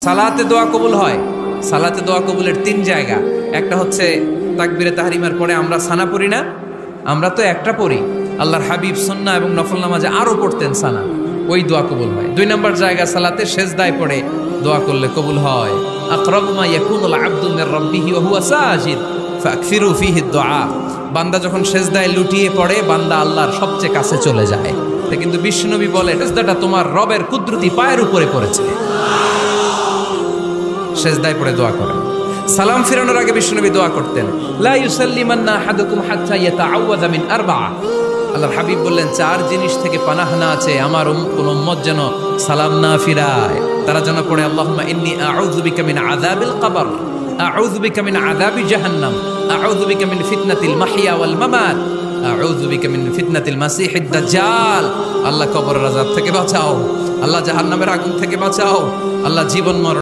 সালাতে দোয়া কবুল হয়। সালাতে দোয়া কবুলের 3 জায়গা। একটা হচ্ছে তাকবীরে তাহরিমার পরে আমরা সানা পড়ি না, আমরা তো একটা পড়ি, আল্লাহর হাবিব সুন্নাহ এবং নফল নামাজে আরো পড়তেন সানা, ওই দোয়া কবুল হয়। 2 নম্বর জায়গা সালাতে সেজদায় পড়ে দোয়া করলে কবুল হয়। আকরাবু মা ইয়াকুনুল আবদু মির রাব্বিহি ওয়া হুয়া সাজিদ ফাকসিরু ফীহি দুআ। বান্দা যখন সেজদায় লুটিয়ে পড়ে বান্দা আল্লাহর সবচেয়ে কাছে চলে যায়। তা কিন্তু বিশ্বনবী বলে সেজদাটা তোমার রবের কুদরতি পায়ের উপরে পড়েছে। সেজদায় পড়ে দোয়া করেন। সালাম ফিরানোর আগে বিশ্বনবী দোয়া করতেন, লা ইউসাল্লিমান্না আহাদুকুম হাত্তা ইয়াতাআওয়াযা মিন আরবা'a। আল্লাহর হাবিব বললেন 4 জিনিস থেকে পানাহ না আছে আমার কোন উম্মত যেন সালাম না ফিরায়। তারা যেন পড়ে আল্লাহুম্মা ইন্নী আউযু বিকা মিন আযাবিল কবর, আউযু বিকা মিন আযাবি জাহান্নাম, আউযু বিকা মিন ফিতনাতিল মাহইয়া ওয়াল মামাত, আউযু বিকা মিন ফিতনাতিল মাসিহিদ দাজ্জাল। আল্লাহ কবরের আযাব থেকে বাঁচাও, আল্লাহ জাহান্নামের আগুন থেকে বাঁচাও, আল্লাহ জীবন মরণ